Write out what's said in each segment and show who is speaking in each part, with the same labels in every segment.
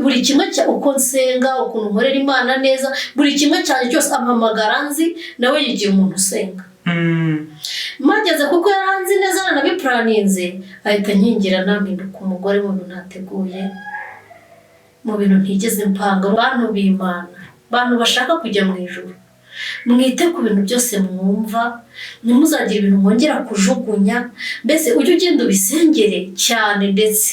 Speaker 1: buri kimwe uko nsenga ukuntu nkorera Imana neza buri kimwe cyane cyose ampamagara nzi nawe yigiye umuntu usenga mageze kuko yaranzi neza nanabiplaninze ahita nkingira nampinduka umugore mu bintu ntateguye mu bintu ntigeze mpanga abantu b'Imana bantu bashaka kujya mu ijuru mwite ku bintu byose mwumva ntimuzagira ibintu mwongera kujugunya mbese ujye ugenda ubisengere cyane ndetse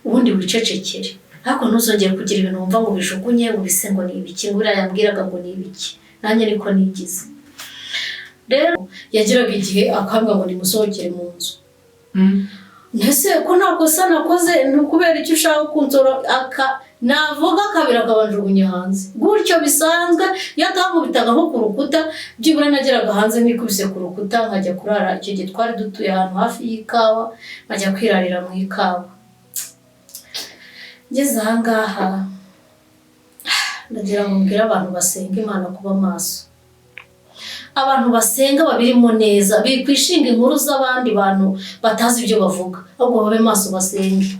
Speaker 1: ubundi wicecekere ariko ntuzongere kugira ibintu wumva ngo bijugunye ngo bisengo ni ibiki ngo yambwiraga ngo ni ibiki nanjye niko nigize rero yagiraga igihe akambwa ngo nimusohokere mu nzu ntese ko ntabwo sa nakoze kubera icyo ushaka kunsoro navuga kabira kabanjugunye hanze gutyo bisanzwe yatamubitaga nko ku rukuta byibura nageraga hanze nikubise ku rukuta nkajya kurara icyo gihe twari dutuye ahantu hafi y'ikawa nkajya kwirarira mu ikawa ngeze ahangaha ndagira ngo mbwire abantu basenga Imana kuba maso abantu basenga babirimo neza bikwishinga inkuru z'abandi bantu batazi ibyo bavuga ahubwo babe maso basenge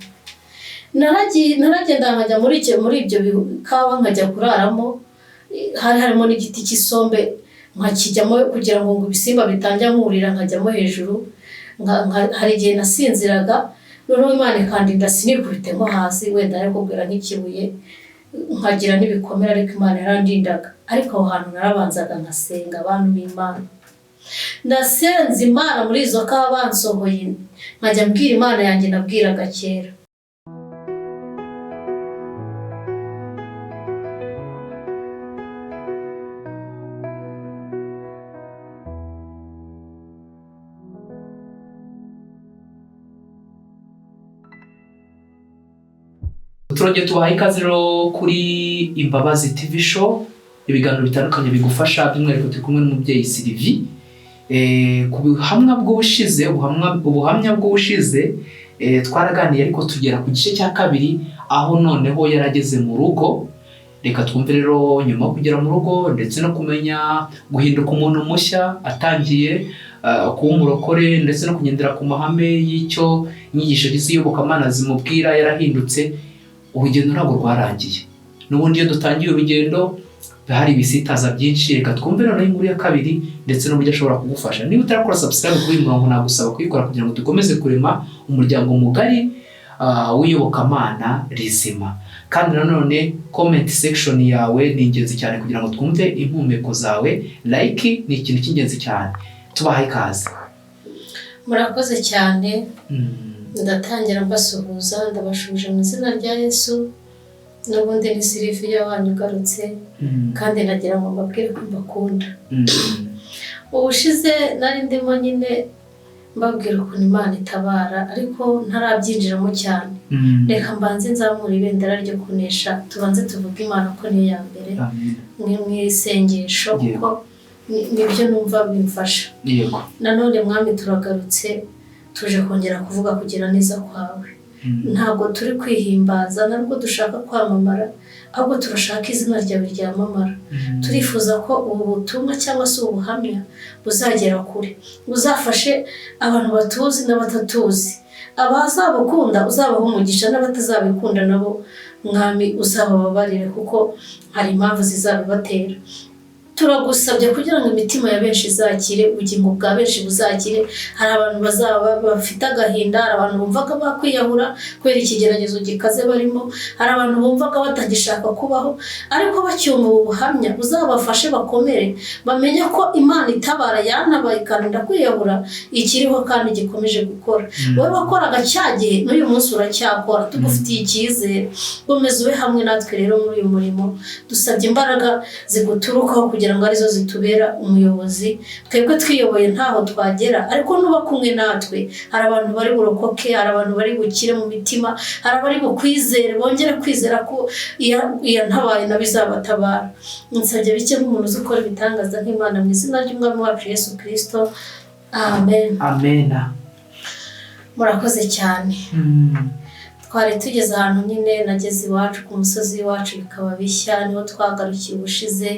Speaker 1: naragenda nkajya muri ibyo bikawa nkajya kuraramo harimo n'igiti cy'isombe nkakijyamo kugira ngo ibisimba bitanjya nkurira nkajyamo hejuru hari igihe nasinziraga noneho Imana ikandinda sinikubitemo hasi wenda ariko kubwira nk'ikibuye nkagira n'ibikomere ariko Imana yarandindaga ariko aho hantu narabanzaga nkasenga abantu b'Imana ndasenze Imana muri izo kawa bansohoye nkajya mbwira Imana yanjye nabwiraga kera
Speaker 2: turongeye tubaha ikaze rero kuri Imbabazi TV show ibiganiro bitandukanye bigufasha by'umwihariko turi kumwe n'umubyeyi Sylvie ku buhamya bw'ubushize twaraganiye ariko tugera ku gice cya kabiri aho noneho yarageze mu rugo reka twumve rero nyuma yo kugera mu rugo ndetse no kumenya guhinduka umuntu mushya atangiye kuba umurokore ndetse no kugendera ku mahame y'icyo inyigisho z'iyobokamana zimubwira yarahindutse urugendo ntabwo rwarangiye n'ubundi iyo dutangiye urugendo hari ibisitaza byinshi reka twumve noneho inkuru ya kabiri ndetse n'uburyo ashobora kugufasha niba utarakora subscribe kuri uyu murongo nagusaba kuyikora kugira ngo dukomeze kurema umuryango mugari w'iyobokamana rizima kandi nanone comment section yawe ni ingenzi cyane kugira ngo twumve impumeko zawe like ni ikintu cy'ingenzi cyane tubahaye ikaze
Speaker 1: murakoze cyane ndatangira mbasuhuza ndabashuje mu izina rya Yesu n'ubundi ni Sylvie wanyu ugarutse kandi nagira ngo mbabwire ko mbakunda ubushize nari ndimo nyine mbabwira ukuntu Imana itabara ariko ntarabyinjiramo cyane reka mbanze nzamura ibendera ryo kunesha tubanze tuvuge Imana ko niyo ya mbere mu isengesho kuko nibyo numva bimfasha nanone mwami turagarutse tuje kongera kuvuga kugira neza kwawe ntabwo turi kwihimbaza ntabwo dushaka kwamamara ahubwo turashaka izina ryawe ryamamara turifuza ko ubu butumwa cyangwa se ubuhamya buzagera kure buzafashe abantu batuzi n'abatatuzi abazabukunda uzabaha umugisha n'abatazabikunda nabo mwami uzabababarire kuko hari impamvu zizabibatera turagusabye kugira ngo imitima ya benshi izakire ubugingo bwa benshi buzakire hari abantu bazaba bafite agahinda hari abantu bumvaga bakwiyahura kubera ikigeragezo gikaze barimo hari abantu bumvaga batagishaka kubaho ariko bacyumva ubuhamya buzabafashe bakomere bamenye ko Imana itabara yanabaye kandi ndakwiyahura ikiriho kandi gikomeje gukora wowe wakoraga cyagihe n'uyu munsi uracyakora tugufitiye icyizere gomeza ube hamwe natwe rero muri uyu murimo dusabye imbaraga ziguturukaho kugira ngo arizo zitubera umuyobozi twebwe twiyoboye ntaho twagera ariko nuba kumwe natwe hari abantu bari burokoke hari abantu bari bukire mu mitima hari abari bukwizere bongera kwizera ko iya ntabaye nabizabatabara nsabye bike nk'umuntu uzukora ibitangaza nk'Imana mu izina ry'umwami wacu Yesu Kristo amen
Speaker 2: amen
Speaker 1: murakoze cyane twari tugeze ahantu nyine nageze iwacu ku musozi w'iwacu bikaba bishya niho twagarukiye ubushize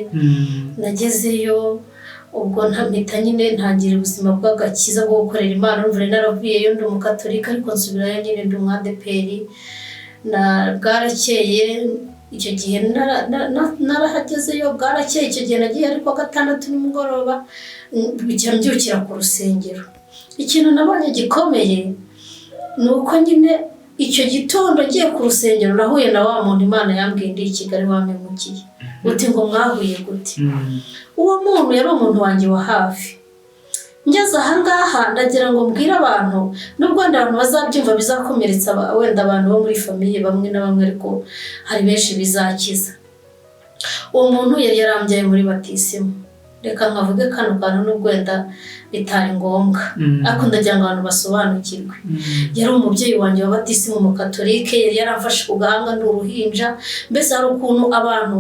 Speaker 1: nagezeyo ubwo mpita nyine ntangira ubuzima bw'agakiza bwo gukorera Imana n'umvure naravuyeyo ndi umukatolika ariko nsubirayo nyine ndi umwadeperi bwarakeye icyo gihe narahagezeyo, bwarakeye icyo gihe nagiye ariko 6 nimugoroba mbyukira ku rusengero. Ikintu nabonye gikomeye ni uko nyine icyo gitondo ngiye ku rusengero nahuye na wa muntu Imana yambwiye ndi i Kigali wamemukiye. Uti ngo mwahuye gute? Uwo muntu yari umuntu wanjye wa hafi. Ngeze ahangaha ndagira ngo mbwire abantu nubwo abantu bazabyumva bizakomeretsa wenda abantu bo muri famiye bamwe na bamwe, ariko hari benshi bizakiza. Uwo muntu yari yarambyaye muri batisimu. Reka nkavuge kano kantu nubwo wenda bitari ngombwa, ariko ndagira ngo abantu basobanukirwe. Yari umubyeyi wanjye wa batisimu mu Katolike, yari yaramfashe ku gahanga n'uruhinja. Mbese hari ukuntu abantu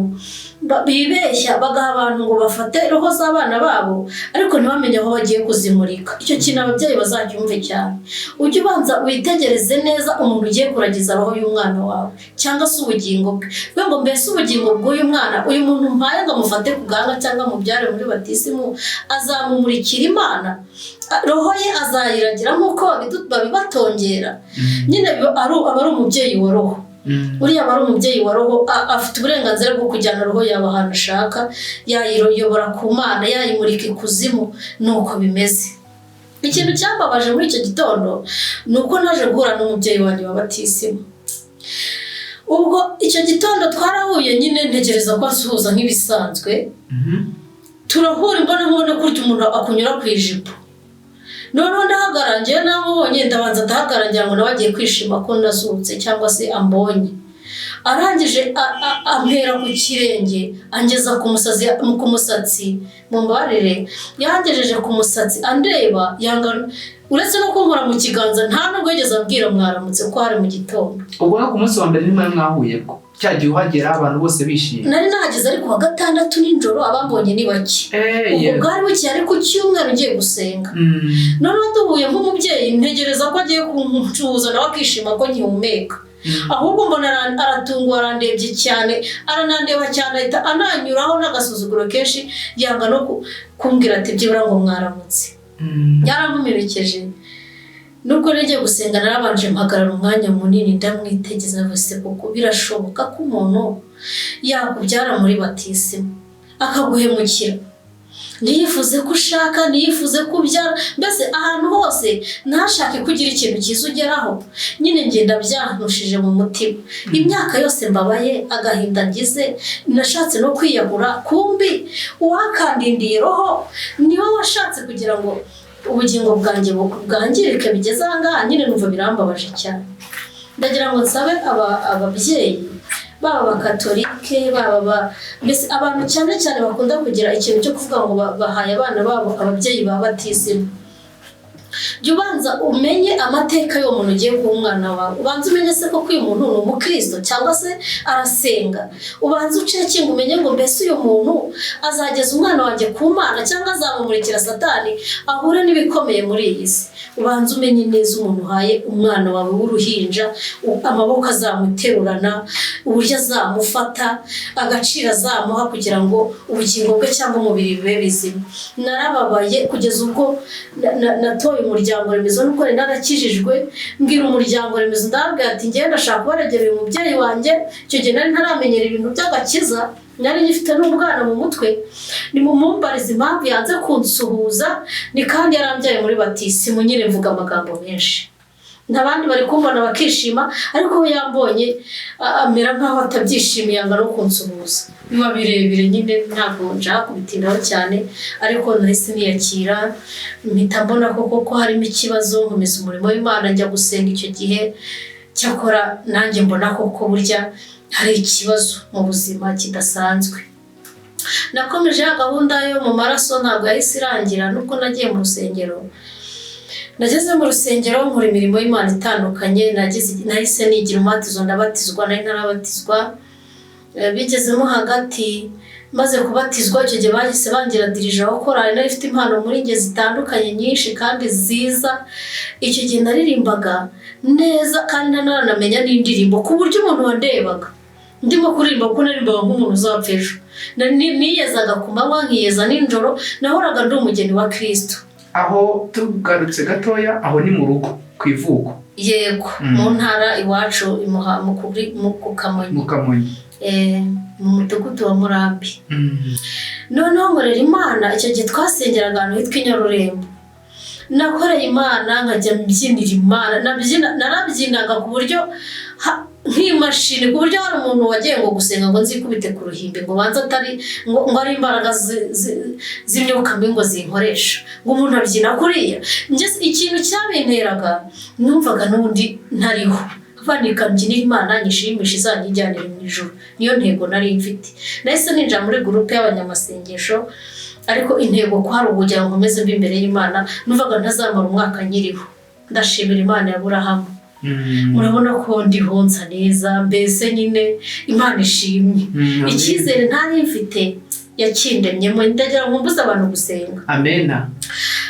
Speaker 1: bibeshya bagaha abantu ngo bafate roho z'abana babo ariko ntibamenye aho bagiye kuzimurika. Icyo kintu ababyeyi bazacyumve cyane. Ujye ubanza witegereze neza umuntu ugiye kuragiza roho y'umwana wawe cyangwa se ubugingo bwe. Bivuga ngo mbese ubugingo bw'uyu mwana, uyu muntu mpaye ngo amufate ku gahanga cyangwa mubyare muri batisimu, azamumurikira Imana? Roho ye azayiragira nk'uko babibatongera? Nyine aba ari umubyeyi wa roho. Uriya aba ari umubyeyi wa roho, afite uburenganzira bwo kujyana roho yawe ahantu ashaka, yayiyobora ku Mana, yayimurika ikuzimu. Nuko bimeze. Ikintu cyambabaje muri icyo gitondo ni uko naje guhura n'umubyeyi wanjye wa batisimu. Ubwo icyo gitondo twarahuye nyine ntegereza ko asuhuza nk'ibisanzwe. Turahura imbona kurya umuntu akunyura ku ijipo. Noneho ndahagarangiye namubonye, ndabanza ndahagarangira ngo nawe agiye kwishima ko ndazutse cyangwa se ambonye. Arangije ampera ku kirenge angeza ku musatsi, mumbarire yangejeje ku musatsi andeba yanga, uretse no kunkora mu kiganza nta nubwo yigeze ambwira mwaramutse ko hari mu gitondo.
Speaker 2: Ubwo no ku munsi wa mbere nimwe mwahuye ko cyagiye uhagera abantu bose bishimye? Nari
Speaker 1: nahageze ariko wa 6 nijoro abambonye ni bake. Ubwo bwari buki ari ku cyumweru ngiye gusenga. Noneho duhuye nk'umubyeyi ntegereza ko agiye kuncuza nawe akishima ko nkihumeka. Ahubwo mbona aratungwa, arandebye cyane, aranandeba cyane, ahita ananyuraho n'agasuzuguro kenshi yanga no kumbwira ati byibura ngo mwaramutse. Yarankomerekeje. Nubwo ngiye gusenga narabanje mpagarara umwanya munini ndamwitegeza bose, kuko birashoboka ko umuntu yakubyara muri batisimu akaguhemukira. Niyifuze ko ushaka, niyifuze ko ubyara, mbese ahantu hose ntashake kugira ikintu cyiza ugeraho. Nyine ngenda byantushije mu mutima. Imyaka yose mbabaye, agahinda ngize, nashatse no kwiyahura, kumbi uwakandindiye roho niwe washatse kugira ngo ubugingo bwanjye bwangirike bigeze ahangaha. Nyine numva birambabaje cyane. Ndagira ngo nsabe ababyeyi baba Abakatolike, mbese abantu cyane cyane bakunda kugira ikintu cyo kuvuga ngo bahaye abana babo ababyeyi ba batisimu. Jya ubanza umenye amateka y'uwo muntu ugiye guha umwana wawe. Ubanza umenye se koko uyu muntu ni umukristo cyangwa se arasenga. Ubanza ucekinga umenye ngo mbese uyu muntu azageza umwana wanjye ku Mana cyangwa azamumurikira Satani ahure n'ibikomeye muri iyi si. Ubanza umenye neza umuntu uhaye umwana wawe w'uruhinja, amaboko azamuterurana, uburyo azamufata, agaciro azamuha kugira ngo ubugingo bwe cyangwa umubiri bibe bizima. Narababaye kugeza ubwo natoye umuryango remezo, nuko narakijijwe. Mbwira umuryango remezo ndabwira ati ngenda ndashaka kubaregera uyu mubyeyi wanjye. Icyo gihe nari ntaramenyera ibintu by'agakiza, nari ngifite n'ubwana mu mutwe. Ni mumumbariza impamvu yanze kunsuhuza, ni kandi yarambyaye muri batisimu. Nyine mvuga amagambo menshi, n'abandi bari kumbona bakishima, ariko we yambonye amera nkaho atabyishimiye, yanga no kunsuhuza. Biba birebire nyine ntabwo nshaka kubitindaho cyane, ariko nahise niyakira, mpita mbona koko harimo ikibazo. Nkomeza umurimo w'Imana, njya gusenga icyo gihe. Cyakora nanjye mbona koko burya hari ikibazo mu buzima kidasanzwe. Nakomeje ya gahunda yo mu maraso, ntabwo yahise irangira. Nuko nagiye mu rusengero, nageze mu rusengero nkora imirimo y'Imana itandukanye. Nahise nigira umubatizo, ndabatizwa, nari ntarabatizwa. Bigezemo hagati maze kubatizwa, icyo gihe bahise bangira dirija wa korali. Nari ifite impano muri nge zitandukanye nyinshi kandi ziza. Icyo gihe naririmbaga neza kandi naranamenya n'indirimbo ku buryo umuntu wandebaga ndimo kuririmba kuko naririmbaga nk'umuntu uzapfa ejo. Niyezaga ku manywa nkiyeza nijoro, nahoraga ndi umugeni wa Kristo.
Speaker 2: Aho tugarutse gatoya, aho ni mu rugo ku ivuko.
Speaker 1: yego mu ntara iwacu mu Kamonyi mu mudugudu wa Murambi. Noneho nkorera Imana icyo gihe twasengeraga ahantu hitwa i Nyarurembo. Nakoreye Imana nkajya mbyinira Imana, narabyinaga ku buryo nk'imashini, ku buryo hari umuntu wagiye ngo gusenga ngo nzikubite ku ruhimbi ngo banza atari ngo ari imbaraga z'imyuka mbi ngo zinkoresha, ngo umuntu abyina kuriya. Ikintu cyabinteraga numvaga n'ubundi ntariho, vanika mbyinira Imana nyishimisha izanyijyanira mu ijuru, niyo ntego nari mfite. Nahise ninjira muri groupe y'abanyamasengesho, ariko intego ko hari ukugira ngo nkomeze mbe imbere y'Imana, numvaga ntazamara umwaka nyiriho. Ndashimira Imana ya Aburahamu, murabona ko ndihonza neza, mbese nyine Imana ishimye. Icyizere ntari mfite yakindemyemo, ndagira ngo mbuze abantu gusenga.
Speaker 2: Amena.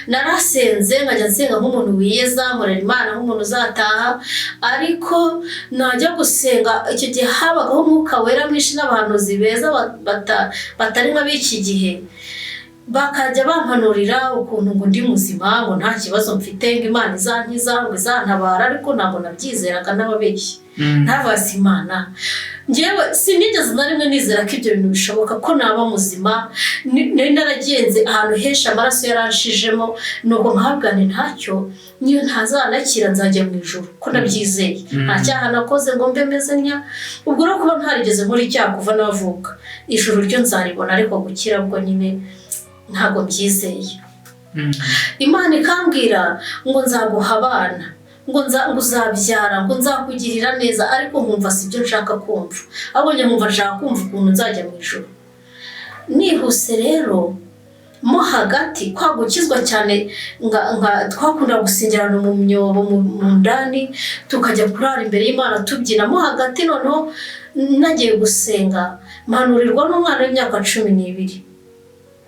Speaker 1: Narasenze nkajya nsenga nk'umuntu wiyeza, nkorera Imana nk'umuntu uzataha, ariko najya gusenga icyo gihe habagaho umwuka wera mwinshi n'abahanuzi beza batari nk'ab'iki gihe, bakajya bampanurira ukuntu ngo ndi muzima, ngo nta kibazo mfite, ngo Imana izankiza, ngo izantabara, ariko ntabwo nabyizeraga n'ababeshyi. Ntabaza Imana, njyewe sinigeze na rimwe nizera ko ibyo bintu bishoboka, ko naba muzima. Nari naragenze ahantu henshi amaraso yaranshijemo, nuko nkabwane ntacyo, niyo ntazanakira nzajya mu ijuru, ko nabyizeye. Nta cyaha nakoze ngo mbe meze ntya, ubwo no kuba ntarigeze muri icyaha kuva navuka, ijuru ryo nzaribona, ariko gukira bwo nyine ntabwo byizeye. Imana ikambwira ngo nzaguha abana, ngo uzabyara, ngo nzakugirira neza, ariko nkumva si byo nshaka kumva, abonye nkumva nshaka kumva ukuntu nzajya mu ijuru. Nihuse rero mo hagati kwa gukizwa cyane, twakunda gusengerana mu myobo mu ndani, tukajya kurara imbere y'Imana tubyina. Mo hagati noneho nagiye gusenga, mpanurirwa n'umwana w'imyaka 12.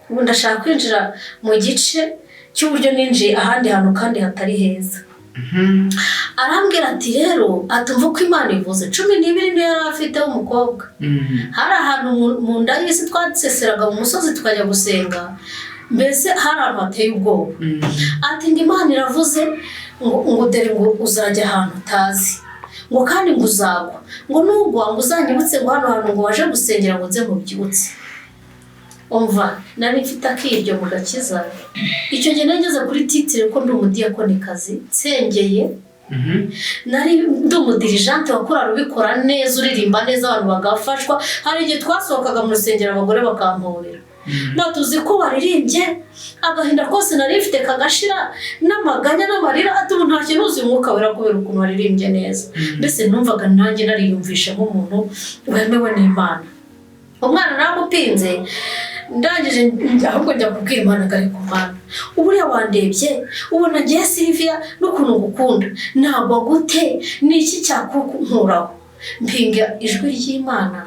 Speaker 1: Ubu ndashaka kwinjira mu gice cy'uburyo ninjiye ahandi hantu kandi hatari heza. Arambwira ati rero atumva ko Imana ivuze 12 niyo yari afite w'umukobwa. Hari ahantu mu nda y'isi twaseseraga mu musozi tukajya gusenga, mbese hari ahantu hateye ubwoba. Ati ngo Imana iravuze ngo dore ngo uzajya ahantu utazi, ngo kandi ngo uzagwa, ngo nugwa ngo uzanyibutse ngo hano hantu ngo waje gusengera ngo nze mubyutse. Umva nari mfite akiryo mu gakiza. Icyo gihe nageze kuri titire ko ndi umudiyakonikazi nsengeye. Nari ndi umudirijante wakora rubikora neza, uririmba neza, abantu bagafashwa. Hari igihe twasohokaga mu rusengero abagore bakampobera, batuzi ko baririmbye, agahinda kose nari mfite kagashira, n'amaganya n'amarira, ati ubu nta kintu uzi umwuka wera kubera ukuntu waririmbye neza. Mbese numvaga nanjye nariyumvisha nk'umuntu wemewe n'Imana. Umwana naramupinze, ndangije ahubwo njya kubwira Imana ngari ku Mana, uburiya wandebye ubona ngiye Sylvia n'ukuntu ngukunda, ntabwo gute niki cyakunkuraho. Mpinga ijwi ry'Imana,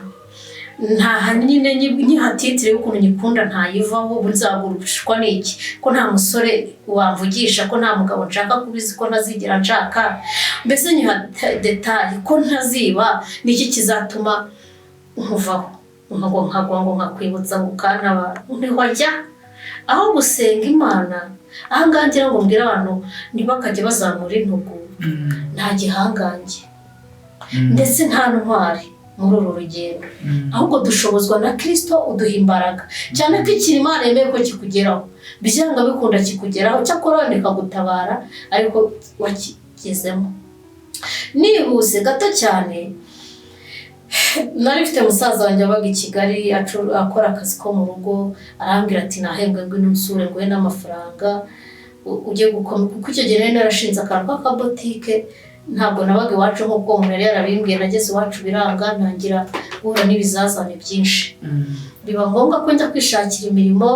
Speaker 1: nta hanine nyihatitire y'ukuntu nyikunda ntayivaho, bunzagurushwa n'iki, ko nta musore wamvugisha, ko nta mugabo nshaka kubizi, ko ntazigera nshaka, mbese nyihatetaye ko ntaziba, niki kizatuma nkuvaho ngo nkakwibutsa gukantabara. Wajya aho gusenga Imana, aha ngangira ngo mbwira abantu ntibakajya bazamura intugu, nta gihangange ndetse nta ntwari muri uru rugendo, ahubwo dushobozwa na Kristo uduha imbaraga, cyane ko ikintu Imana yemeye ko kikugeraho, byanga bikunda kikugeraho, cyakora wandika gutabara ariko wakigezemo. Nihuse gato cyane, nari mfite musaza wanjye abaga i Kigali akora akazi ko mu rugo. Arambwira ati nahembwe ngo nusure ngo n'amafaranga ujye gukomeza, kuko icyo gihe narashinze akantu k'akabotike. Ntabwo nabaga iwacu nk'uko umuntu yari yarabimbwiye, nageze iwacu biranga, ntangira guhura n'ibizazane byinshi. Biba ngombwa ko njya kwishakira imirimo,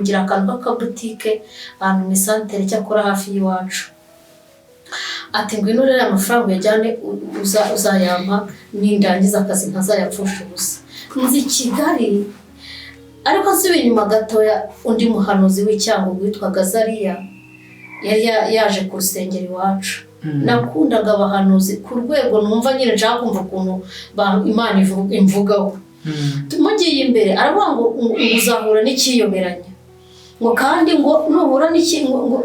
Speaker 1: ngira akantu k'akabotike ahantu mu isantere cyakora hafi y'iwacu. Ati ngwino rero amafaranga yajyane uzayampa nindangiza akazi ntazayapfusha ubusa. Nzi Kigali, ariko nsubiye inyuma gatoya, undi muhanuzi w'Icyangugu witwaga Zariya yari yaje ku rusengero iwacu. Nakundaga abahanuzi ku rwego numva nyine nshaka kumva ukuntu Imana imvugaho. Tumugiye imbere aravuga ngo uzahura n'ikiyoberanya, ngo kandi ngo nuhura n'iki ngo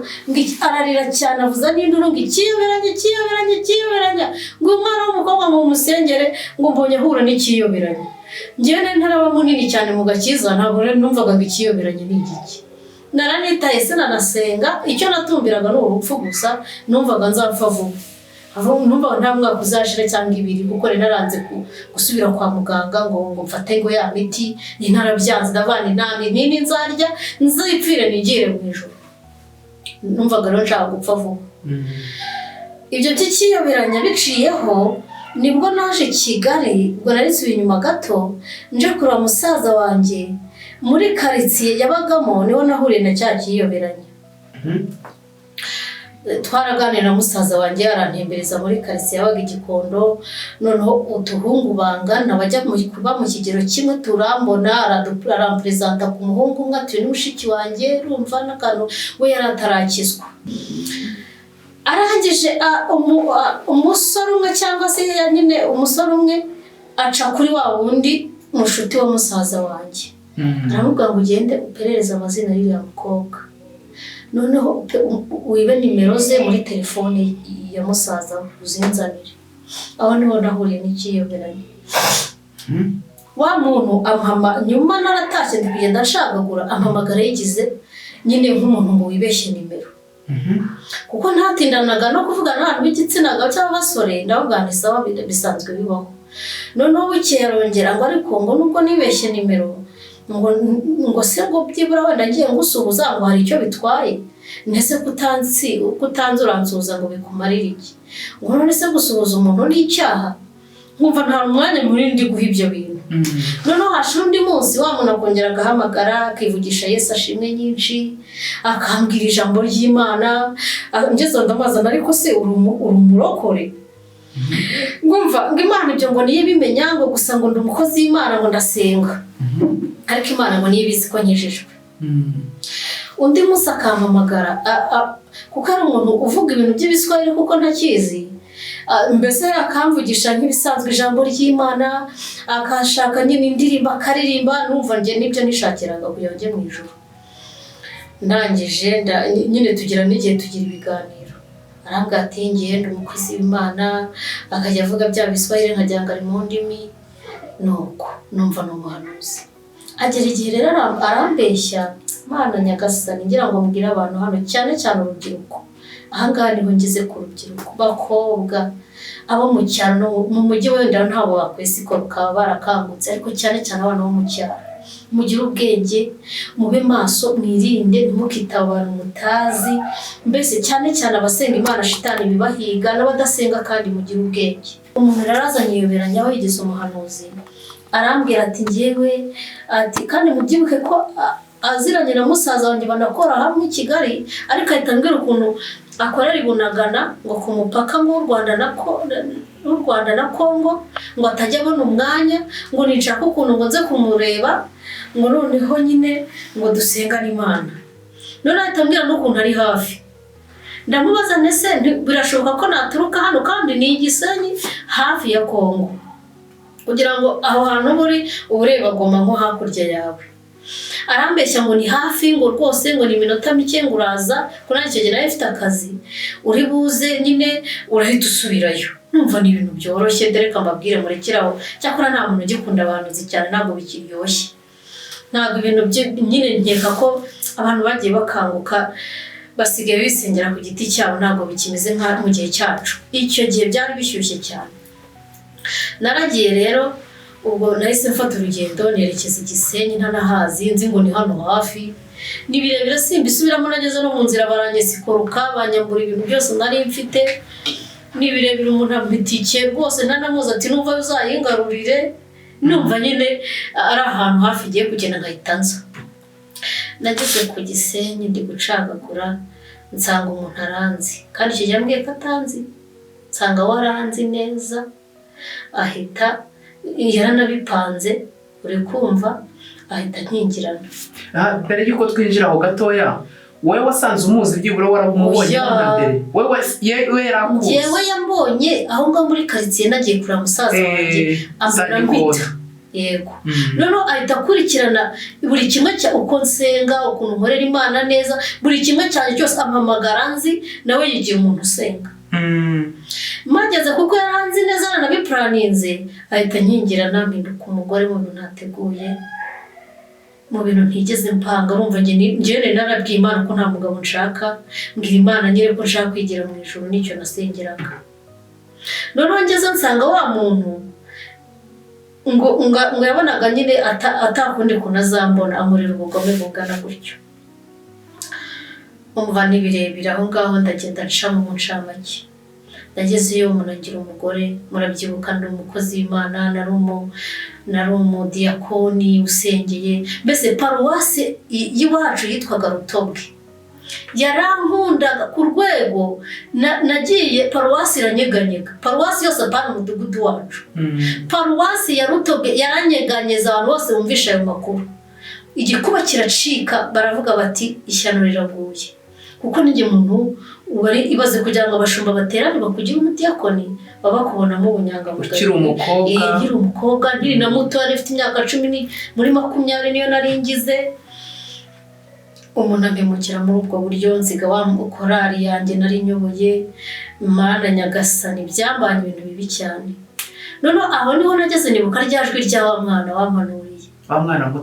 Speaker 1: ararira cyane avuza n'induru ngo ikiyoberanye ngo umwana w'umukobwa ngo umusengere ngo mbonye ahura n'ikiyoberanye njyewe ntaraba munini cyane mu gakiza ntabwo rero numvaga ngo ikiyoberanye ni igiki naranitaye se nanasenga icyo natumbiraga ni urupfu gusa numvaga nzapfa vuba numva nta mwaka uzashira cyangwa ibiri kuko rero naranze gusubira kwa muganga ngo mfate ngo ya miti ntarabyanze ndavana inama nini nzarya nzipfire nigire mu ijoro numvaga rero nshaka gupfa vuba ibyo by'ikiyoberanya biciyeho nibwo naje Kigali ubwo narisubiye inyuma gato nje kureba musaza wanjye muri quartier yabagamo niho nahuriye na cya kiyoberanya twaraganira musaza wanjye yarantembereza muri quartier yabaga Igikondo noneho utuhungu bangana bajya kuba mu kigero kimwe turambona arampresenta ku muhungu umwe ati ni mushiki wanjye rumva n'akantu we yaratarakizwa arangije umusore umwe cyangwa se nyine umusore umwe aca kuri wa wundi mushuti wa musaza wanjye aramubwira ngo ugende uperereze amazina y'uriya mukobwa noneho wibe nimero ze muri telefone ya musaza uzinzanire aho niho nahuriye n'ikiyoberanye wa muntu ampama nyuma naratashye ndi kugenda nshagagura ampamagara yigize nyine nk'umuntu ngo wibeshye nimero kuko ntatindanaga no kuvugana n'abantu b'igitsina gabo cyangwa abasore ndabugana isawa bisanzwe bibaho noneho bukeye arongera ngo ariko ngo nubwo nibeshye nimero ngo se ngo byibura wenda ngiye ngusuhuza ngo hari icyo bitwaye ndetse kutanzi uransuhuza ngo bikumarire iki ngo none se gusuhuza umuntu n'icyaha nkumva nta mwanya muri ndi guha ibyo bintu noneho hashira undi munsi wa muntu akongera agahamagara akivugisha Yesu ashimwe nyinshi akambwira ijambo ry'Imana ngeze ndamazana ariko se uri umurokore ngumva ngo Imana ibyo ngo niye bimenya ngo gusa ngo ndi umukozi w'Imana ngo ndasenga ariko Imana ngo niye bizi ko nkijijwe undi munsi akampamagara kuko ari umuntu uvuga ibintu by'ibiswahili kuko ntakizi mbese akamvugisha nk'ibisanzwe ijambo ry'Imana akashaka nyine indirimbo akaririmba numva nge nibyo nishakiraga kugira ngo njye mu ijuru ndangije nyine tugira n'igihe tugira ibiganiro arambwira ati ngiye ndi umukozi w'Imana akajya avuga bya biswahili nkajya ngo ari mu ndimi nuko numva ni umuhanuzi agera igihe rero arambeshya Mana nyagasani ngira ngo mbwire abantu hano cyane cyane urubyiruko ahangaha niho ngeze ku rubyiruko bakobwa abo mu cyaro mu mujyi wenda ntabwo bakwesiko bakaba barakangutse ariko cyane cyane abana bo mu cyaro mugire ubwenge mube maso mwirinde ntimukitabantu mutazi mbese cyane cyane abasenga Imana shitani bibahiga n'abadasenga kandi mugire ubwenge umuntu rarazanye yoberanya aho yigeze umuhanuzi arambwira ati ngewe ati kandi mubyibuke ko aziranye na musaza wanjye banakora hamwe i Kigali ariko ahita ambwira ukuntu akorera ibunagana ngo ku mupaka w'u Rwanda na Kongo ngo atajya abona umwanya ngo nishaka ukuntu ngo nze kumureba ngo noneho nyine ngo dusengane Imana none ahita ambwira n'ukuntu ari hafi ndamubaza nese birashoboka ko naturuka hano kandi ni Gisenyi hafi ya Kongo kugira ngo aho hantu muri ureba Goma nko hakurya yawe arambeshya ngo ni hafi ngo rwose ngo ni minota mike ngo uraza kuri icyo gihe nawe ufite akazi uri buze nyine urahita usubirayo numva ni ibintu byoroshye dore kambabwire murekeraho cyakora nta muntu ugikunda abantu cyane ntabwo bikiryoshye ntabwo ibintu nyine nkeka ko abantu bagiye bakanguka basigaye bisengera ku giti cyabo ntabwo bikimeze nka mu gihe cyacu icyo gihe byari bishyushye cyane naragiye rero ubwo nahise mfata urugendo nerekeza Gisenyi ntanahazi nzi ngo ni hano hafi ni birebire simbisubiramo nageze no mu nzira baranye sikoroka banyambura ibintu byose nari mfite ni birebire umuntu ampitike rwose nanamuza ati numva uzayingarurire numva nyine ari ahantu hafi igiye kugenda nkahitanza nageze ku Gisenyi ndi gucagagura nsanga umuntu aranzi kandi icyo gihe ambwiye ko atanzi nsanga waranzi neza ahita yaranabipanze uri kumva ahita nkingirana
Speaker 2: mbere yuko twinjira aho gatoya wowe wasanze umuzi byibura waramubonye mbere wowe yarakuze
Speaker 1: yewe yambonye aho ngaho muri quartier nagiye kurira musaza wanjye ambona mpita yego noneho ahita akurikirana buri kimwe uko nsenga ukuntu nkorera Imana neza buri kimwe cyane cyose ampamagara nzi nawe yigiye umuntu usenga mageze kuko yaranzi neza nanabiplaninze ahita nkingira nampinduka umugore mu bintu ntateguye mu bintu ntigeze mpanga urumva njyewe narabwiye Imana ko nta mugabo nshaka mbwira Imana nyire ko nshaka kwigira mu ijuru nicyo nasengeraga noneho ngeze nsanga wa muntu ngo yabonaga nyine atakundi kunazambona amurira ubugome bungana gutyo umva ni birebire aho ngaho ndagenda nca mu ncamake nagezeyo munagira umugore murabyibuka ndi umukozi w'Imana nari umudiyakoni usengeye mbese paruwasi y'iwacu yitwaga Rutobwe yarankundaga ku rwego nagiye paruwasi iranyeganyega paruwasi yose apana umudugudu wacu paruwasi ya Rutobwe yaranyeganyeza abantu bose bumvisha ayo makuru igikuba kiracika baravuga bati ishyano riraguye kuko n'ijye muntu wari ibaze kugira ngo abashumba baterane bakugira umudiyakoni baba kubonamo ubunyangamugayo ukiri umukobwa nkiri na muto yari afite imyaka 10 muri 20 niyo naringize umuntu ampemukira muri ubwo buryo nziga wa korari yanjye nari nyoboye Mana Nyagasani byambanye ibintu bibi cyane none aho niho nageze nibuka ryajwi rya wa mwana wampanuriye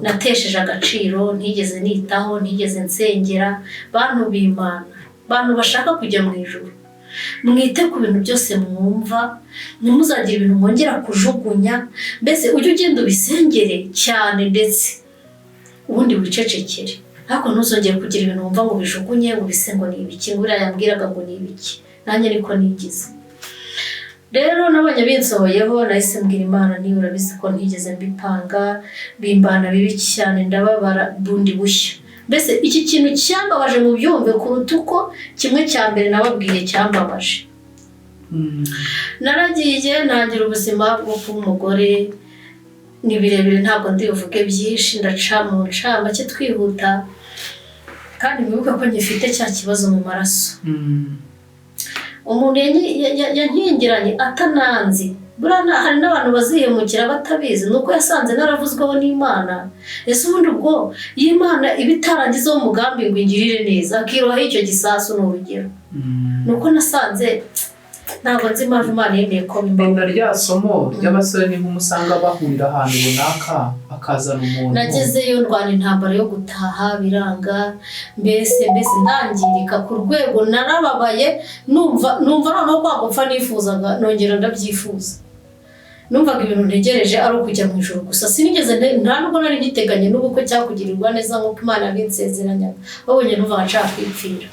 Speaker 1: natesheje agaciro ntigeze nitaho ntigeze nsengera bantu b'Imana bantu bashaka kujya mu ijuru mwite ku bintu byose mwumva ntimuzagira ibintu mwongera kujugunya mbese ujye ugenda ubisengere cyane ndetse ubundi wicecekere ariko ntuzongere kugira ibintu wumva ngo bijugunye ngo bisengo ni ibiki ngo yambwiraga ngo ni ibiki nanjye niko nigize rero nabonye binsohoyeho nahise mbwira Imana niba urabizi ko ntigeze mbipanga bimbana bibi cyane ndababara bundi bushya mbese iki kintu cyambabaje mu byumve kuruta uko kimwe cya mbere nababwiye cyambabaje naragiye ntangira ubuzima bwo kuba umugore ni birebire ntabwo ndivuge byinshi ndaca mu ncamake twihuta kandi mwibuka ko ngifite cya kibazo mu maraso umuntu yankingiranye atananzi burana hari n'abantu bazihemukira batabizi nuko yasanze naravuzweho n'Imana ese ubundi ubwo y'Imana ibitarangizeho umugambi ngo ingirire neza akiroha icyo gisasu n'urugero nuko nasanze ntabwo nzi impamvu Imana yemeye ko
Speaker 2: mbona rya somo ry'abasore ni nk'umusanga bahurira ahantu runaka akazana umuntu
Speaker 1: nagezeyo ndwana intambara yo gutaha biranga mbese ndangirika ku rwego narababaye numva noneho kwagupfa nifuzaga nongera ndabyifuza numvaga ibintu ntegereje ari ukujya mu ijuru gusa sinigeze nta nubwo nari giteganye n'ubukwe cyakugirirwa neza nk'uko Imana yabinsezeranya babonye numva nshaka kwipfira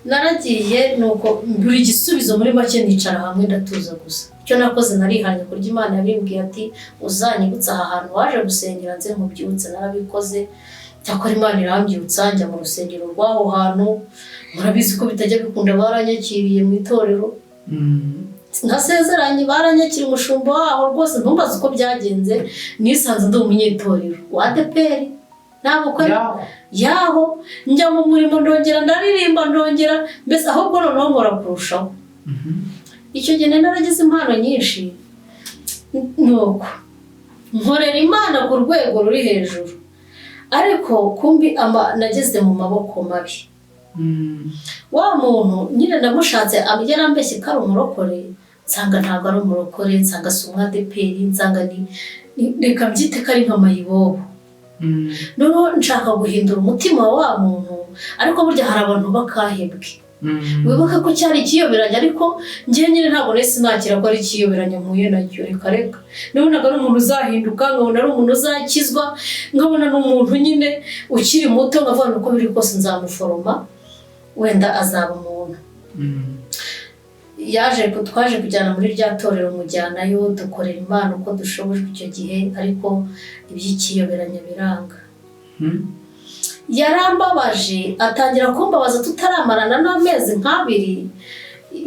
Speaker 1: naragiye nuko buri gisubizo muri make nicara hamwe ndatuza gusa icyo nakoze narihanye kurya Imana yabimbwiye ati uzanyibutsa aha hantu waje gusengera nze nkubyutse narabikoze cyakora Imana irambyutsa njya mu rusengero rw'aho hantu murabizi ko bitajya bikunda baranyakiriye mu itorero nkasezeranye baranyakira umushumba waho rwose ntumbaze uko byagenze nisanze ndi umunyetorero wa ADEPR ntabwo yaho njya mu murimo ndongera ndaririmba ndongera mbese ahubwo noneho nkora kurushaho icyo gihe naragize impano nyinshi nuko nkorera Imana ku rwego ruri hejuru ariko kumbi nageze mu maboko mabi wa muntu nyine namushatse yarambeshye ko ari umurokore nsanga ntabwo ari umurokore nsanga si umwadeperi nsanga reka mbyite ko ari nk'amayibobo noneho nshaka guhindura umutima wa muntu ariko burya hari abantu bakahebwe wibuka ko cyari ikiyoberanya ariko njye nyine ntabwo nahise nakira ko ari ikiyoberanya mpuye nacyo reka nabonaga ari umuntu uzahinduka nkabona ari umuntu uzakizwa nkabona n'umuntu nyine ukiri muto nkavuga uko biri kose nzamuforoma wenda azaba umuntu twaje kujyana muri rya torero mujyanayo dukorera Imana uko dushobojwe icyo gihe ariko iby'ikiyoberanya biranga yarambabaje atangira kumbabaza tutaramarana n'amezi nk'abiri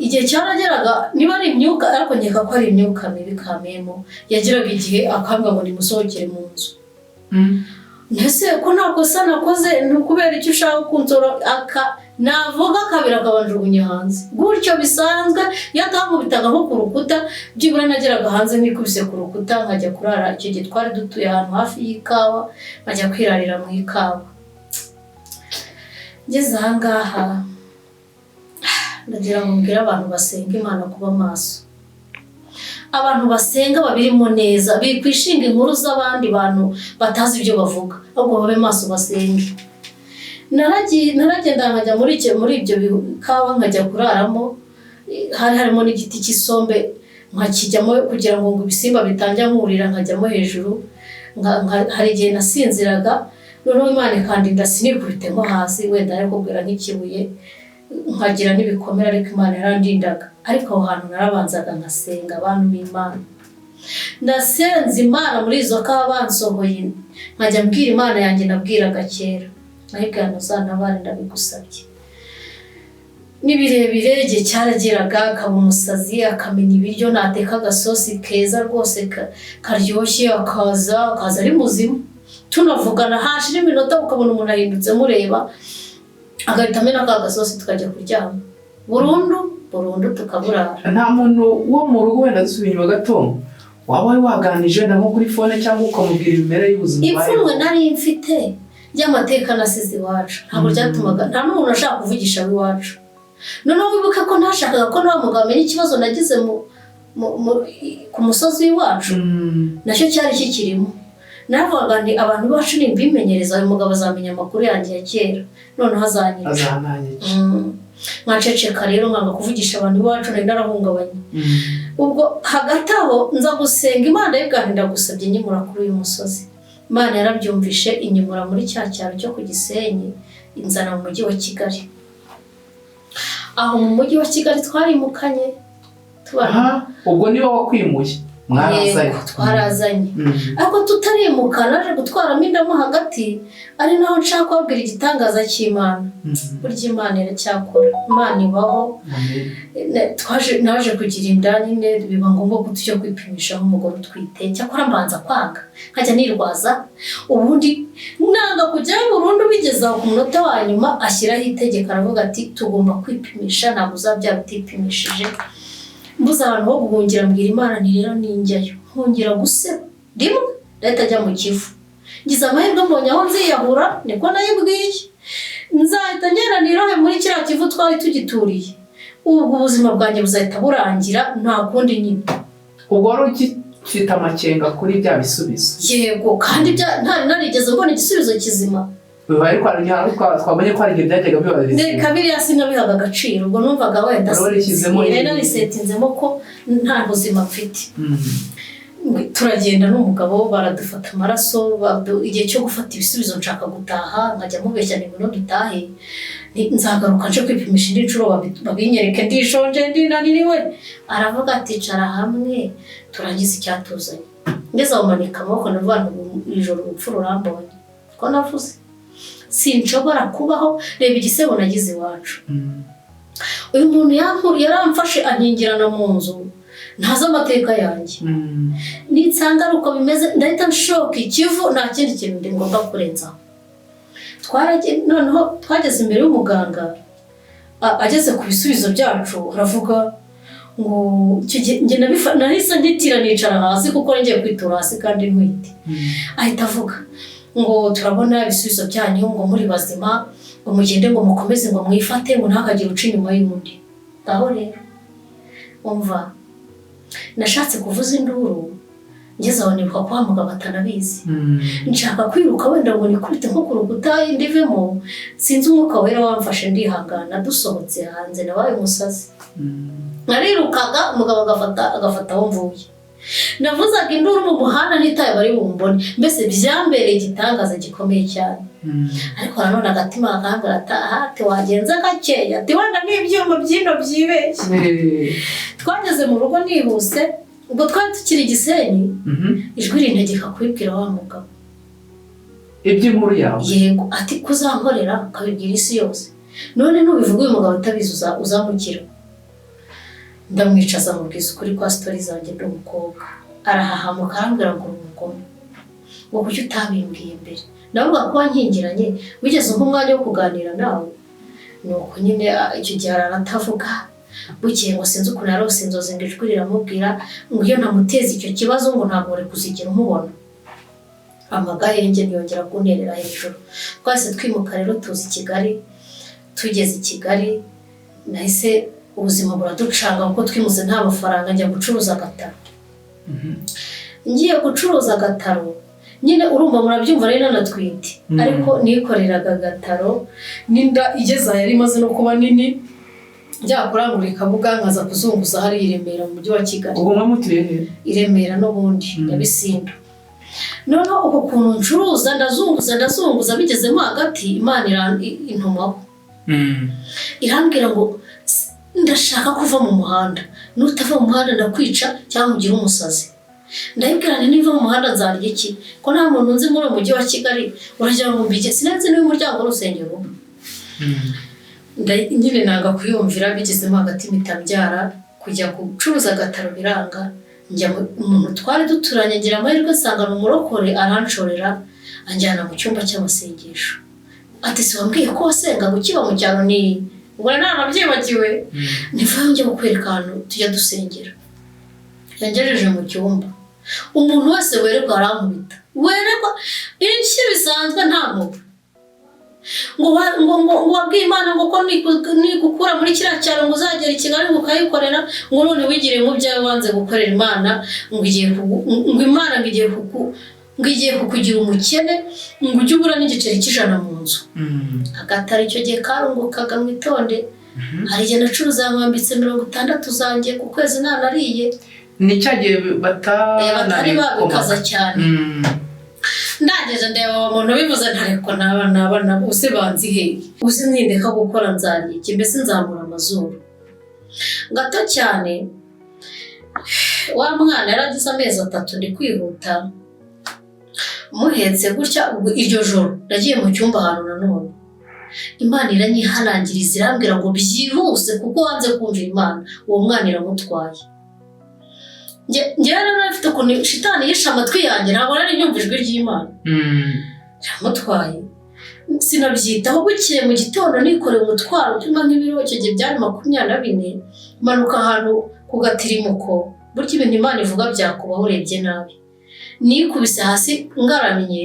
Speaker 1: igihe cyarageraga niba ari imyuka ariko nkeka ko ari imyuka mibi kamemo yageraga igihe akambwa ngo nimusohokere mu nzu ntese ko nta kosa nakoze ni ukubera icyo ushaka kunsora navuga kabiri akabanjugunya hanze gutyo bisanzwe. Iyo atankubitaga nko ku rukuta byibura nageraga hanze nikubise ku rukuta nkajya kurara. Icyo gihe twari dutuye ahantu hafi y'ikawa nkajya kwirarira mu ikawa. Ngeze aha ngaha ndagira ngo mbwire abantu basenga Imana kuba maso. Abantu basenga babirimo neza bikwishinga inkuru z'abandi bantu batazi ibyo bavuga, ahubwo babe maso basenge. Naragenda nkajya muri ibyo bikawa nkajya kuraramo. Hari harimo n'igiti cy'isombe nkakijyamo kugira ngo ibisimba bitangira nkurira nkajyamo hejuru. Hari igihe nasinziraga noneho Imana ikandinda sinikubite nko hasi wenda ariko kubwira nk'ikibuye nkagira n'ibikomere ariko Imana yarandindaga. Ariko aho hantu narabanzaga nkasenga abantu b'Imana. Ndasenze Imana muri izo kawa bansohoye nkajya mbwira Imana yanjye nabwiraga kera. Ariko yanozantabare ndabigusabye. Nibirebire igihe cyarageraga akaba umusazi akamenya ibiryo nateka agasosi keza rwose karyoshye akaza ari muzima. Tunavugana hashira iminota ukabona umuntu ahindutse mureba agahita amena ka gasosi tukajya kuryama. Burundu tukaburara.
Speaker 2: Nta muntu wo mu rugo wenda dusubiye inyuma gato waba waganije nabo kuri phone cyangwa ukamubwira ibimera y'ubuzima bwawe?
Speaker 1: Ipfunwe nari mfite ry'amateka nasize iwacu ntabwo ryatumaga nta n'umuntu ashaka kuvugisha iwacu. Noneho wibuka ko ntashakaga ko nawe mugabo amenye ikibazo nagize ku musozi w'iwacu. Nacyo cyari kikirimo. Navuga ndi abantu bacu nimbimenyereza uyu mugabo azamenya amakuru yanjye ya kera noneho azanyira. Nkaceceka rero nkanga kuvugisha abantu iwacu nari narahungabanye. Ubwo hagati aho nza gusenga Imana y'Uganda ndagusabye nyimura kuri uyu musozi. Imana yarabyumvishe inyimura muri cya cyaro cyo ku Gisenyi inzana mu mujyi wa Kigali. Aho mu mujyi wa Kigali twarimukanye tubana.
Speaker 2: Ubwo niba wakwimuye
Speaker 1: twarazanye ariko tutarimuka naje gutwaramo indamo hagati ari naho nshaka kubabwira igitangaza cy'Imana. Burya Imana iracyakora, Imana ibaho. Naje kugira inda nyine biba ngombwa ko tujya kwipimisha nk'umugore utwite. Cyakora mbanza kwanga nkajya nirwaza ubundi nanga kujya burundu bigeza ku munota wa nyuma ashyiraho itegeko aravuga ati tugomba kwipimisha ntabwo uzabyara utipimishije. Mbuze abantu bo guhungira mbwira Imana nti rero ninjyayo nkungira guseba rimwe leta ajya mu Kivu. Ngize amahirwe mbonye aho nziyahura niko nayibwiye nzahita ngeranira muri kiriya Kivu twari tugituriye. Ubwo ubuzima bwanjye buzahita burangira nta kundi nyine.
Speaker 2: Ubwo wari ufite amakenga kuri bya bisubizo? Yego,
Speaker 1: kandi ntari narigeze mbona igisubizo kizima.
Speaker 2: Bibaye ko twabonye ko ari igihe byajyaga bibarizwa.
Speaker 1: Reka biriya sinabihaga agaciro. Ubwo numvaga wenda narisetinzemo ko nta buzima mfite. Turagenda n'umugabo baradufata amaraso igihe cyo gufata ibisubizo nshaka gutaha nkajya mubeshya ni ngo dutahe nzagaruka nje kwipimisha indi nshuro babinyereke ndishonje ndinaniriwe. Aravuga ati cara hamwe turangiza icyatuzanye. Ngeze aho manika amaboko ndavuga ijoro urupfu rurambonye ko navuze sinshobora kubaho. Reba igisebo nagize iwacu. Uyu muntu yaramfashe anyingirana mu nzu ntazi amateka yanjye. Nitsanga uko bimeze ndahita nshoka Ikivu nta kindi kintu ndi ngomba kurenzaho. Noneho twageze imbere y'umuganga ageze ku bisubizo byacu aravuga ngo njye nahise nditira nicara hasi kuko ngiye kwitura hasi kandi ntwite. Ahita avuga ngo turabona ibisubizo byanyu ngo muri bazima ngo mugende ngo mukomeze ngo mwifate ngo ntakagire uca inyuma y'undi. Aho rero umva nashatse kuvuza induru ngeze aho nibuka ko mugabo atanabizi. Nshaka kwiruka wenda ngo nikubite nko ku rukuta ndivemo sinzi umwuka wera wamfashe ndihangana dusohotse hanze nabaye umusazi. Narirukaga umugabo agafata aho mvuye. Navuzaga induru mu muhanda nitaye bari bumbone. Mbese byambereye igitangaza gikomeye cyane. Ariko nanone agatima akambara ati wagenze gakeya ati wenda n'ibyuma byino byibeshye. Twageze mu rugo nihuse ubwo twari tukiri Gisenyi. Ijwi rintegeka kwibwira wa mugabo
Speaker 2: iby'inkuru yawe.
Speaker 1: Yego ati kuzankorera ukabibwira isi yose none nubivuga uyu mugabo utabizi uzamukira. Ndamwicaza mubwiza ukuri kwa story zanjye nd'umukobwa. Arahahamuka arambwira ngo umugome ngo kuki utabimbwiye mbere. Navuga ko wankingiranye wigeze umwanya wo kuganira nawe nuko nyine icyo gihe aratavuga bukeye ngo sinzi ukuntu yarose inzozi ngo ijwi riramubwira ngo iyo ntamuteza icyo kibazo ngo ntabwo uri kuzigera umubona. Amagaye yenge ntiyongera kunterera hejuru. Twese twimuka rero tuzi Kigali. Tugeze i Kigali nahise ubuzima buraducanga kuko twimuse nta mafaranga njya gucuruza agataro. Ngiye gucuruza agataro nyine urumva murabyumva rero natwite ariko nikoreraga agataro n'inda igeza yari imaze no kuba nini byakurangurika buga nkaza kuzunguza hari i Remera mu mujyi wa Kigali.
Speaker 2: Ubwo mwamutire
Speaker 1: i Remera n'ubundi Nyabisindu. Noneho uko kuntu ncuruza ndazunguza bigezemo hagati Imana intumaho. Irambwira ngo ndashaka kuva mu muhanda, nutava mu muhanda ndakwica cyangwa ugira umusazi. Ndabibwira nti niva mu muhanda nzarya iki ko nta muntu nzi muri umujyi wa Kigali uragira ngo mbige sinenze niwe umuryango w'urusengero. Nyine nanga kuyumvira bigezemo hagati mitabyara kujya gucuruza agataro biranga njya umuntu twari duturanye ngira amahirwe nsanga n'umurokore aranshorera anjyana mu cyumba cy'amasengesho. Ati si wambwiye ko wasenga gukiba mu cyaro ni ubwo ntabyibagiwe nivayo njya kukwereka ahantu tujya dusengera. Yangejeje mu cyumba umuntu wese werekwa arankubita werekwa inshyi bisanzwe nta mpuhwe ngo wabwiye Imana ngo ko nikukura muri kiriya cyaro ngo uzagera i Kigali ngo ukayikorera ngo none wigire mu byawe wanze gukorera Imana ngo Imana ngo igiye kukugira umukene ngo ujye ubura n'igiceri cy'ijana mu nzu. Agatari icyo gihe karungukaga mu itonde hari igihe nacuruza mwambitse 60 zanjye ku kwezi nanariye.
Speaker 2: Ni cyagiye batari
Speaker 1: babikaza cyane. Ndageje ndeba umuntu bivuze ntareko nabana bose banzi he uzi nindeka gukora nzarye iki mbese nzamura amazuru gato cyane. Wa mwana yaragize amezi 3 ndi kwihuta muhetse gutya iryo joro nagiye mu cyumba ahantu nanone Imana iranyiharangiriza irambwira ngo byihuse kuko wanze kumvira Imana uwo mwana iramutwaye. Njye rero nafite ukuntu shitani yisha amatwi yanjye ntabwo nari nyumva ijwi ry'Imana. Iramutwaye sinabyitaho bukeye mu gitondo nikoreye umutwaro upima nk'ibiro icyo gihe byari 24 manuka ahantu ku gatirimuko burya ibintu Imana ivuga byakubaho urebye nabi. Nikubise hasi ngaramye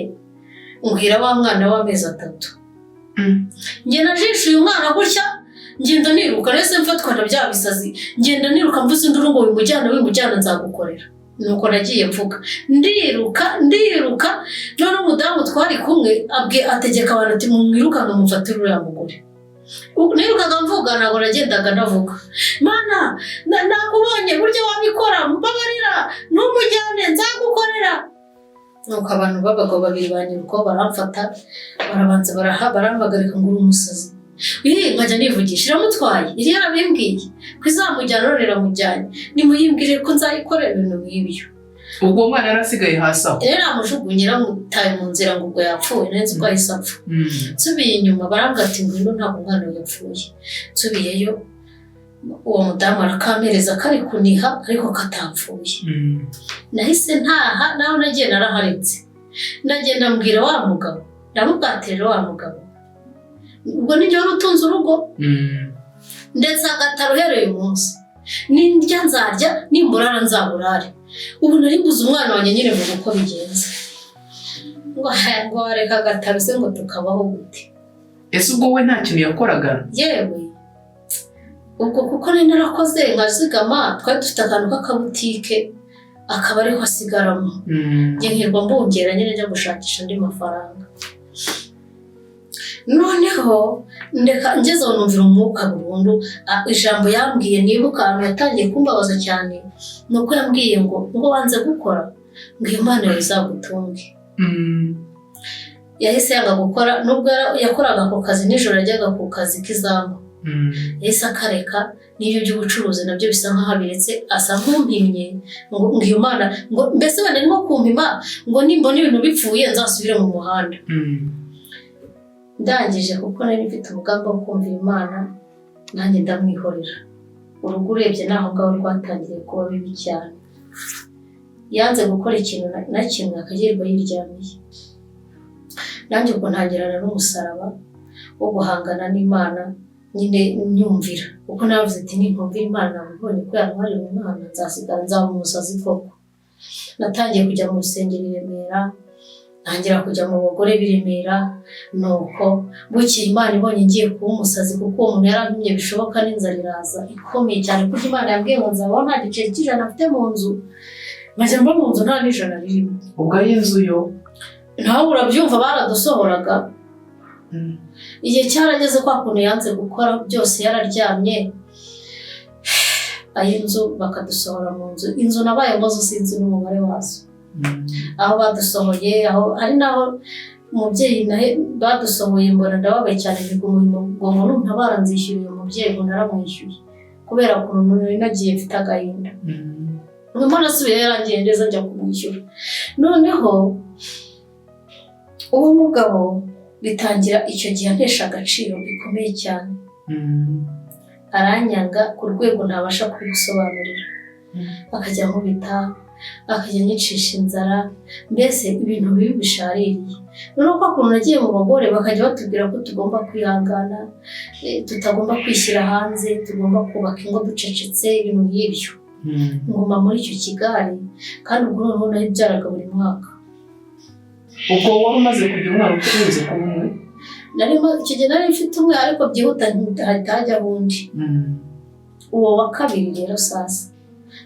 Speaker 1: mbwira wa mwana w'amezi 3. Njye najishe uyu mwana gutya ngenda niruka nese mfatwa na bya bisazi ngenda niruka mvuze induru ngo wimujyana nzagukorera. Nuko nagiye mvuga ndiruka none umudamu twari kumwe ategeka abantu ati mwirukaga mumfatira uriya mugore. Nirukaga mvuga ntabwo nagendaga ndavuga Mana nakubonye buryo wabikora mbabarira n'umujyane nzagukorera. Nuko abantu b'abagabo babiri banyiruko baramfata barabanza barampagarika ngo uri umusazi. Nkajya nivugisha iramutwaye iri yarabimbwiye ko izamujyana none iramujyanye nimuyimbwire ko nzayikorera ibintu nk'ibyo.
Speaker 2: Ubwo mwana yarasigaye hasi aho
Speaker 1: namujugunye ramutaye mu nzira ngo ubwo yapfuye neza ubwo ahise apfa. Nsubiye inyuma barambwira ati ngwino ntabwo umwana we yapfuye. Nsubiyeyo uwo mudamu arakamereza kari kuniha ariko katapfuye. Nahise ntaha naho nagiye naraharetse ndagenda mbwira wa mugabo ndamubwatira wa mugabo ubwo nijye wari utunze urugo ndetse agataro uhereye umunsi nindya nzarya nimburara nzaburare. Ubu nari mbuze umwana wanjye nyine mu uko bigenza ngo wareka agataro se ngo tukabaho gute.
Speaker 2: Ese ubwo we nta kintu yakoraga?
Speaker 1: Yewe ubwo kuko nari narakoze nkazigama twari dufite akantu k'akabutike akaba ariho asigaramo njye nkirwa mbongera nyine njya gushakisha andi mafaranga. Noneho ngeze aho numvira umwuka burundu. Ijambo yambwiye nibuka ahantu yatangiye kumbabaza cyane nuko yambwiye ngo wanze gukora ngo iyo Imana yawe izagutunge. Yahise yanga gukora nubwo yakoraga ako kazi nijoro yajyaga ku kazi k'izamu. Yahise akareka n'ibyo by'ubucuruzi nabyo bisa nkaho abiretse asa nk'umpimye ngo iyo Mana ngo mbese wenda nko kumpima ngo nimbona ibintu bipfuye nzasubire mu muhanda. Ndangije kuko nari mfite umugambi wo kumvira Imana nanjye ndamwihorera. Urugo urebye naho ngaho rwatangiye kuba bibi cyane. Yanze gukora ikintu na kimwe akagirirwa yiryamiye. Nanjye ubwo ntangirana n'umusaraba wo guhangana n'Imana nyine nyumvira kuko navuze ati ninkumvira Imana nabonye ko yarwariye umwana nzasigara nzaba umusazi koko. Natangiye kujya mu rusengero i Remera, ntangira kujya mu bagore b'i Remera, nuko bukira Imana ibonye ngiye kuba umusazi kuko uwo muntu yarantumye bishoboka n'inzara iraza ikomeye cyane kuko Imana yambwiye ngo nzabaho nta giceri cy'ijana afite mu nzu, nkajya mba mu nzu nta n'ijana ririmo.
Speaker 2: ubwo ay'inzu yo
Speaker 1: nawe urabyumva baradusohoraga. Igihe cyarageze kwa kuntu yanze gukora byose yararyamye, ay'inzu bakadusohora mu nzu. Inzu nabayemo zo sinzi n'umubare wazo. Aho badusohoye, aho ari naho umubyeyi nahe badusohoye mbona ndababaye cyane ngo nuntabara nzishyura uyu mubyeyi ngo naramwishyuye kubera ukuntu nari nagiye mfite agahinda. Nyuma nasubiye yarangiye ndetse njya kumwishyura. Noneho uwo mugabo bitangira icyo gihe antesha agaciro bikomeye cyane. Aranyanga ku rwego ntabasha kubisobanurira. Akajya nkubita, akajya nyicisha inzara, mbese ibintu bibi bishaririye. Noneho ko ukuntu nagiye mu bagore bakajya batubwira ko tugomba kwihangana, tutagomba kwishyira hanze, tugomba kubaka ingo ducecetse, ibintu nk'ibyo. Nguma muri icyo kigare kandi ubwo noneho nabyaraga buri mwaka.
Speaker 2: ubwo wari umaze kugira umwana utuze ku umwe?
Speaker 1: Icyo gihe nari mfite umwe ariko byihuta hajya undi. Uwo wa kabiri rero sasa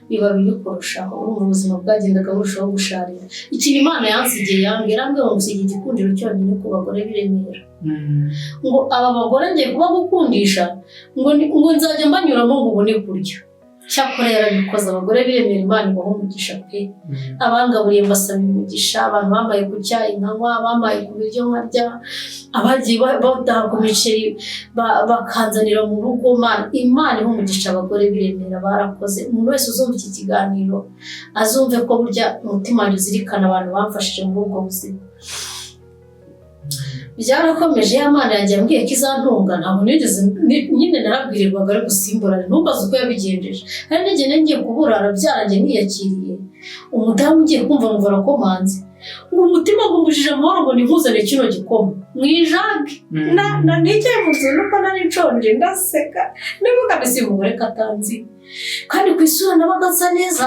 Speaker 1: biba bibi kurushaho, urumva ubuzima bwagendaga burushaho gusharira. Ikintu Imana yansigiye yambwira ngo nsigiye igikundiro cyonyine ku bagore b'i Remera. Ngo aba bagore ngiye kuba gukundisha ngo nzajya mbanyuramo ngo ubone kurya. Cyakora yarabikoze. Abagore b'i Remera Imana ibaha umugisha pe. Abangaburiye mbasaba umugisha, abantu bambaye ku cyayi nkanywa, bambaye ku biryo nkarya, abagiye badaha ku miceri bakanzanira mu rugo. Imana iha umugisha abagore b'i Remera, barakoze. Umuntu wese uzumva iki kiganiro azumve ko burya umutima wanjye uzirikana abantu bamfashije muri ubwo buzima. Byarakomeje, ya Mana yanjye yambwiye ko izantunga, ntabwo nigeze nyine narabwirirwaga ari gusimburana, ntumbaze uko yabigenjeje. Hari n'igihe ngiye kuburara byarangiye niyakiriye, umudamu ugiye kumva ngo arakomanze, ngo umutima ngumbujije amahoro ngo ninkuzane kino gikoma mu ijage. Nigiye mu nzu nuko nari nshonje ndaseka, nibuka mbese uyu mugore katanzi kandi ku isura nabaga nsa neza.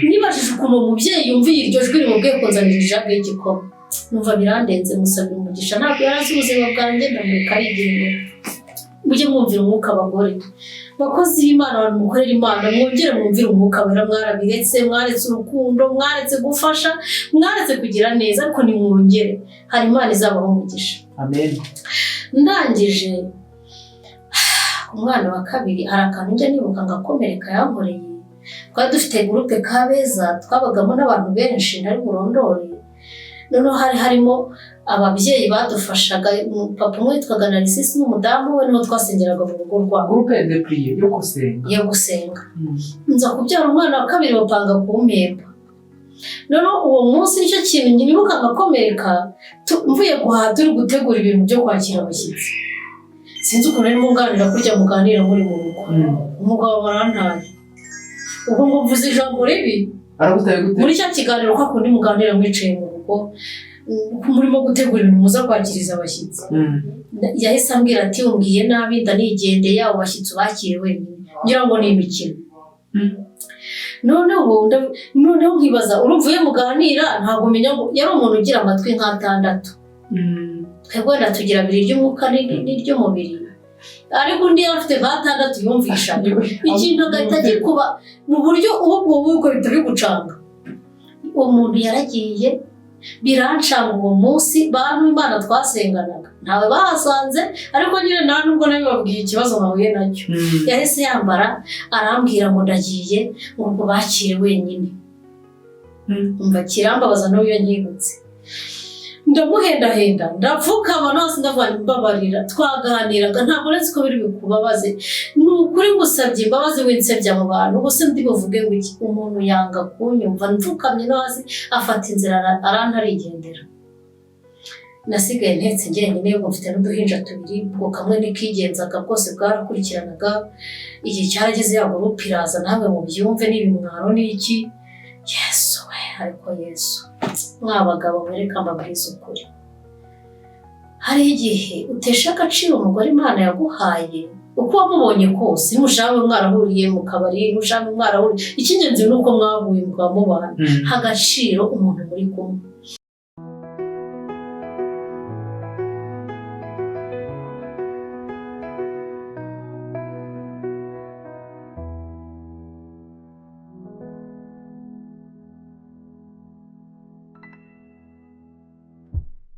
Speaker 1: Nibajije ukuntu uwo mubyeyi yumviye iryo jwi rimubwiye kunzanira ijage y'igikoma, numva birandenze, musabira umugisha. Ntabwo yari azi ubuzima bwanjye, ndamureka arigendera. Mujye mwumvira umwuka abagore, bakozi b'Imana, abantu mukorera Imana, mwongere mwumvire umwuka wera. Mwarabiretse, mwaretse urukundo, mwaretse gufasha, mwaretse kugira neza, ariko nimwongere, hari Imana izabaho umugisha.
Speaker 2: Amen.
Speaker 1: Ndangije umwana wa kabiri hari akantu njya nibuka ngakomereka yankoreye. Twari dufite gurupe Kabeza, twabagamo n'abantu benshi ntari burondore. Noneho hari harimo ababyeyi badufashaga, papa umwe witwaga Narisisi n'umudamu we, niho twasengeraga mu rugo rwabo.
Speaker 2: Groupe de prière yo gusenga.
Speaker 1: Nza kubyara umwana wa kabiri bapanga kumpemba. Noneho uwo munsi nicyo kintu nibuka ngakomereka, mvuye guhaha turi gutegura ibintu byo kwakira abashyitsi. Sinzi ukuntu arimo nganira kurya muganira muri mu rugo. Umugabo barantaye. Ubwo ngo mvuze ijambo ribi.
Speaker 2: Aragutaye gute?
Speaker 1: Muri cya kiganiro kwa kundi muganira mwicaye mu rugo, murimo gutegura ibintu muza kwakiriza abashyitsi. Yahise ambwira ati umbwiye nabi ndanigendeye, abo bashyitsi bakiriye wenyine, ngira ngo ni imikino. Noneho nkibaza, urumvuye muganira ntabwo umenya ngo yari umuntu ugira amatwi nk'atandatu. Twebwe natugira abiri ry'umwuka n'iry'umubiri, ariko undi yari afite nk'atandatu yumvisha. Ikintu agahita gikuba mu buryo ubwo bihita bigucanga. Uwo muntu yaragiye, birancanga uwo munsi. Bantu Imana twasenganaga ntawe bahasanze, ariko nyine nta nubwo nabibabwiye ikibazo nahuye nacyo. Yahise yambara arambwira ngo ndagiye, ngo bakire wenyine. Umva kirambabaza n'uyo nkibutse. Ndamuhendahenda, ndapfukama nose ndavuga mbabarira, twaganiraga ntabwo nzi ko biri bikubabaze. Ni ukuri ngusabye imbabazi winsebya mu bantu, ubuse ndi buvuge ngo iki? Umuntu yanga kunyumva, mfukamye no hasi afata inzira arantarigendera. Nasigaye ntetse njyenyine, ubwo mfite n'uduhinja tubiri, ubwo kamwe nikigenzaga bwose bwarakurikiranaga. Igihe cyarageze ya gurupe iraza, nawe mubyumve n'ibimwaro n'iki. Yesu we, ariko Yesu mwabagabo mwereka mbabwiza ukuri. hari igihe utesha agaciro umugore Imana yaguhaye uko wamubonye kose, nimushaka mwarahuriye mu kabari, nimushaka mwarahuriye, icy'ingenzi ni uko mwahuye mukaba mubana, ha agaciro umuntu muri kumwe.